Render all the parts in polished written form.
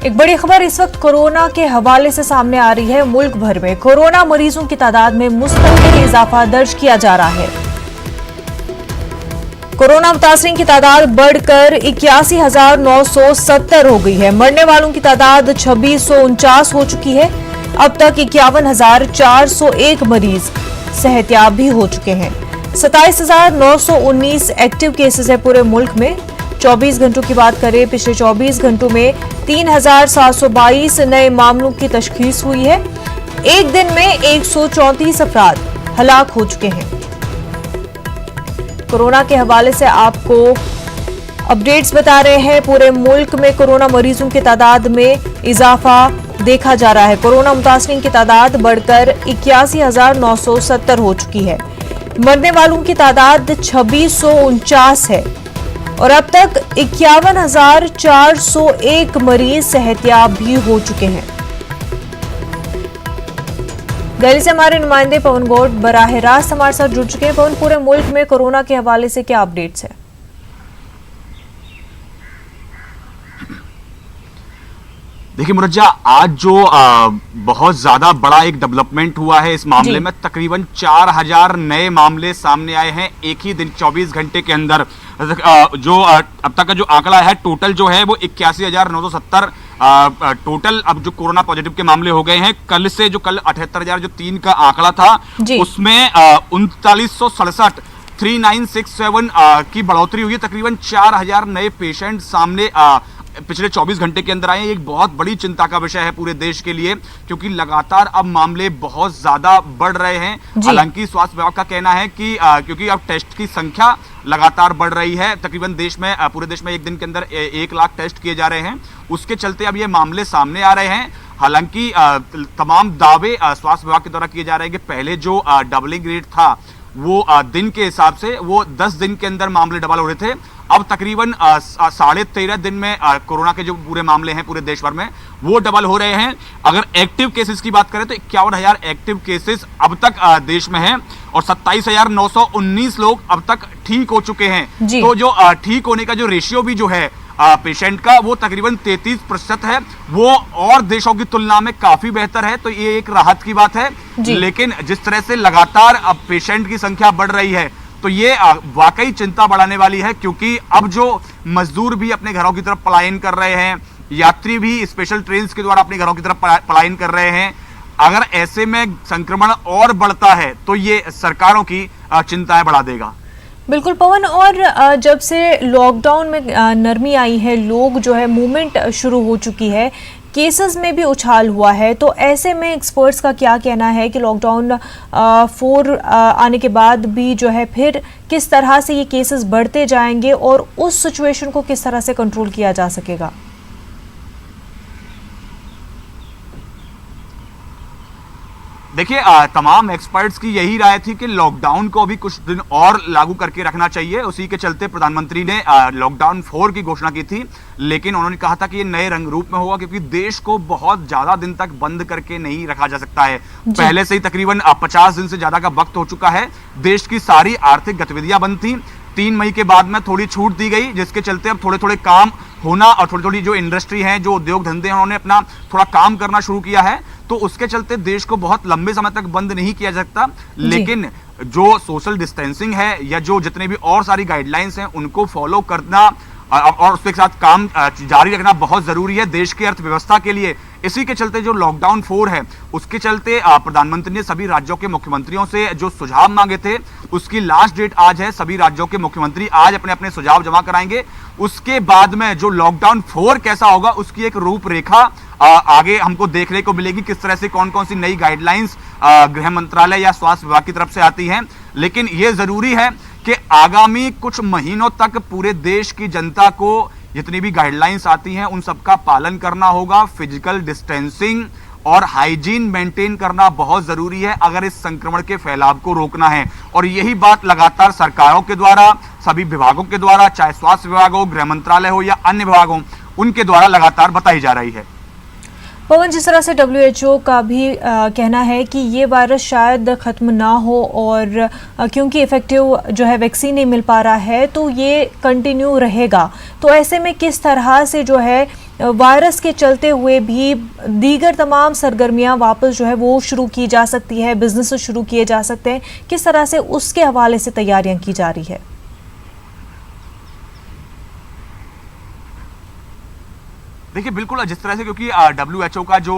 एक बड़ी खबर इस वक्त कोरोना के हवाले से सामने आ रही है। मुल्क भर में कोरोना मरीजों की तादाद में मुस्तकिल इजाफा दर्ज किया जा रहा है। कोरोना मुतासरीन की तादाद बढ़कर 81,970 हो गई है। मरने वालों की तादाद 2649 हो चुकी है। अब तक 51,401 मरीज सेहतयाब भी हो चुके हैं। 27,919 एक्टिव केसेस है पूरे मुल्क में। 24 घंटों की बात करें, पिछले 24 घंटों में 3,722 नए मामलों की तशखीस हुई है। एक दिन में 134 अफराद हलाक हो चुके हैं। कोरोना के हवाले से आपको अपडेट्स बता रहे हैं। पूरे मुल्क में कोरोना मरीजों की तादाद में इजाफा देखा जा रहा है। कोरोना मुतासरीन की तादाद बढ़कर 81,970 हो चुकी है। मरने वालों की तादाद 2649 है और अब तक 51,401 मरीज सेहतयाब भी हो चुके हैं। दिल्ली से हमारे नुमाइंदे पवन गौड़ बराह रास्त हमारे साथ जुड़ चुके हैं। पवन, पूरे मुल्क में कोरोना के हवाले से क्या अपडेट्स है? देखिए मुरज्जा, आज जो बहुत ज्यादा बड़ा एक डेवलपमेंट हुआ है इस मामले में, तकरीबन 4,000 नए मामले सामने आए हैं एक ही दिन 24 घंटे के अंदर। जो अब तक का जो आंकड़ा है टोटल जो है वो 81,970 टोटल अब जो कोरोना पॉजिटिव के मामले हो गए हैं। कल से जो कल 78,003 का आंकड़ा था उसमें 3967 3967 की बढ़ोतरी हुई है। तकरीबन 4,000 नए पेशेंट सामने पिछले 24 घंटे के अंदर आए। एक बहुत बड़ी चिंता का विषय है पूरे देश के लिए, क्योंकि लगातार अब मामले बहुत ज्यादा बढ़ रहे हैं। हालांकि स्वास्थ्य विभाग का कहना है कि क्योंकि अब टेस्ट की संख्या लगातार बढ़ रही है, तकरीबन देश में पूरे देश में एक दिन के अंदर 1 लाख टेस्ट किए जा रहे हैं, उसके चलते अब ये मामले सामने आ रहे हैं। हालांकि तमाम दावे स्वास्थ्य विभाग के द्वारा किए जा रहे हैं कि पहले जो डबलिंग रेट था वो दिन के हिसाब से वो 10 दिन के अंदर मामले डबल हो रहे थे। अब तकरीबन 13.5 दिन में कोरोना के जो पूरे मामले हैं पूरे देश भर में वो डबल हो रहे हैं। अगर एक्टिव केसेस की बात करें तो 51,000 एक्टिव केसेस अब तक देश में हैं और 27,919 लोग अब तक ठीक हो चुके हैं। तो जो ठीक होने का जो रेशियो भी जो है पेशेंट का वो तकरीबन 33% है, वो और देशों की तुलना में काफी बेहतर है। तो ये एक राहत की बात है। लेकिन जिस तरह से लगातार अब पेशेंट की संख्या बढ़ रही है तो ये वाकई चिंता बढ़ाने वाली है, क्योंकि अब जो मजदूर भी अपने घरों की तरफ पलायन कर रहे हैं, यात्री भी स्पेशल ट्रेन के द्वारा अपने घरों की तरफ पलायन कर रहे हैं। अगर ऐसे में संक्रमण और बढ़ता है तो ये सरकारों की चिंताएं बढ़ा देगा। बिल्कुल पवन, और जब से लॉकडाउन में नरमी आई है, लोग जो है मूवमेंट शुरू हो चुकी है, केसेस में भी उछाल हुआ है, तो ऐसे में एक्सपर्ट्स का क्या कहना है कि लॉकडाउन 4 आने के बाद भी जो है फिर किस तरह से ये केसेस बढ़ते जाएंगे और उस सिचुएशन को किस तरह से कंट्रोल किया जा सकेगा? देखिए, तमाम एक्सपर्ट्स की यही राय थी कि लॉकडाउन को अभी कुछ दिन और लागू करके रखना चाहिए। उसी के चलते प्रधानमंत्री ने लॉकडाउन 4 की घोषणा की थी, लेकिन उन्होंने कहा था कि ये नए रंग रूप में होगा, क्योंकि देश को बहुत ज्यादा दिन तक बंद करके नहीं रखा जा सकता है। पहले से ही तकरीबन 50 दिन से ज्यादा का वक्त हो चुका है। देश की सारी आर्थिक गतिविधियां बंद थी। 3 मई के बाद में थोड़ी छूट दी गई, जिसके चलते अब थोड़े थोड़े काम होना और थोड़ी थोड़ी जो इंडस्ट्री है, जो उद्योग धंधे हैं, उन्होंने अपना थोड़ा काम करना शुरू किया है। तो उसके चलते देश को बहुत लंबे समय तक बंद नहीं किया जा सकता। लेकिन जो सोशल डिस्टेंसिंग है या जो जितने भी और सारी गाइडलाइंस हैं उनको फॉलो करना और उसके साथ काम जारी रखना बहुत जरूरी है देश की अर्थव्यवस्था के लिए। इसी के चलते जो लॉकडाउन 4 है उसके चलते प्रधानमंत्री ने सभी राज्यों के मुख्यमंत्रियों से जो सुझाव मांगे थे उसकी लास्ट डेट आज है। सभी राज्यों के मुख्यमंत्री आज अपने अपने सुझाव जमा कराएंगे। उसके बाद में जो लॉकडाउन 4 कैसा होगा उसकी एक रूपरेखा आगे हमको देखने को मिलेगी, किस तरह से कौन कौन सी नई गाइडलाइंस गृह मंत्रालय या स्वास्थ्य विभाग की तरफ से आती हैं। लेकिन यह जरूरी है कि आगामी कुछ महीनों तक पूरे देश की जनता को जितनी भी गाइडलाइंस आती हैं उन सबका पालन करना होगा। फिजिकल डिस्टेंसिंग और हाइजीन मेंटेन करना बहुत जरूरी है अगर इस संक्रमण के फैलाव को रोकना है। और यही बात लगातार सरकारों के द्वारा, सभी विभागों के द्वारा, चाहे स्वास्थ्य विभाग हो, गृह मंत्रालय हो या अन्य विभाग हो, उनके द्वारा लगातार बताई जा रही है। पवन, जिस तरह से WHO का भी कहना है कि ये वायरस शायद ख़त्म ना हो और क्योंकि इफ़ेक्टिव जो है वैक्सीन नहीं मिल पा रहा है तो ये कंटिन्यू रहेगा, तो ऐसे में किस तरह से जो है वायरस के चलते हुए भी दीगर तमाम सरगर्मियां वापस जो है वो शुरू की जा सकती है, बिजनेस शुरू किए जा सकते हैं, किस तरह से उसके हवाले से तैयारियां की जा रही है? देखिए बिल्कुल, जिस तरह से क्योंकि WHO का जो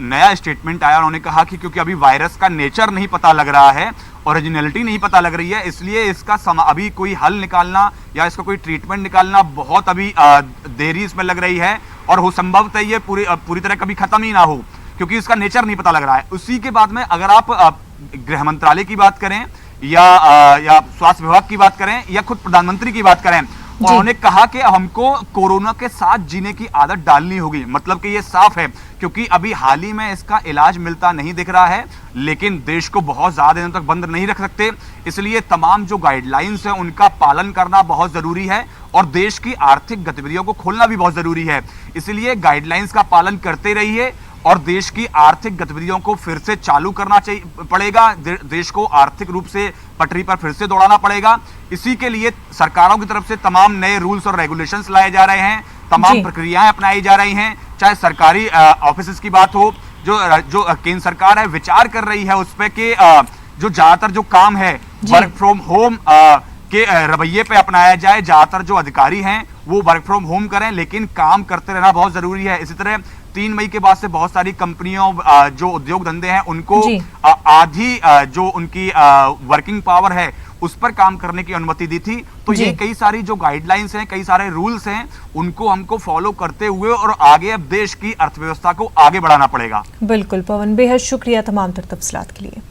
नया स्टेटमेंट आया, उन्होंने कहा कि क्योंकि अभी वायरस का नेचर नहीं पता लग रहा है, ओरिजिनलिटी नहीं पता लग रही है, इसलिए इसका अभी कोई हल निकालना या इसका कोई ट्रीटमेंट निकालना बहुत अभी देरी इसमें लग रही है, और हो संभवतः ये पूरी तरह कभी खत्म ही ना हो, क्योंकि इसका नेचर नहीं पता लग रहा है। उसी के बाद में अगर आप गृह मंत्रालय की बात करें या स्वास्थ्य विभाग की बात करें या खुद प्रधानमंत्री की बात करें, उन्होंने कहा कि हमको कोरोना के साथ जीने की आदत डालनी होगी। मतलब कि ये साफ है, क्योंकि अभी हाल ही में इसका इलाज मिलता नहीं दिख रहा है, लेकिन देश को बहुत ज्यादा दिनों तक बंद नहीं रख सकते, इसलिए तमाम जो गाइडलाइंस है उनका पालन करना बहुत जरूरी है, और देश की आर्थिक गतिविधियों को खोलना भी बहुत जरूरी है। इसलिए गाइडलाइंस का पालन करते रहिए, और देश की आर्थिक गतिविधियों को फिर से चालू करना पड़ेगा, देश को आर्थिक रूप से पटरी पर फिर से दौड़ाना पड़ेगा। इसी के लिए सरकारों की तरफ से तमाम नए रूल्स और रेगुलेशंस लाए जा रहे हैं, तमाम प्रक्रियाएं अपनाई जा रही हैं, चाहे सरकारी ऑफिस की बात हो, जो केंद्र सरकार है विचार कर रही है उस पर कि जो ज्यादातर जो काम है वर्क फ्रॉम होम के रवैये पे अपनाया जाए। ज्यादातर जो अधिकारी हैं वो वर्क फ्रॉम होम करें, लेकिन काम करते रहना बहुत जरूरी है। इसी तरह 3 मई के बाद से बहुत सारी कंपनियों, जो उद्योग धंधे हैं, उनको आधी जो उनकी वर्किंग पावर है उस पर काम करने की अनुमति दी थी। तो ये कई सारी जो गाइडलाइंस हैं, कई सारे रूल्स हैं, उनको हमको फॉलो करते हुए और आगे अब देश की अर्थव्यवस्था को आगे बढ़ाना पड़ेगा। बिल्कुल पवन, बेहद शुक्रिया तमाम तफसीलात के लिए।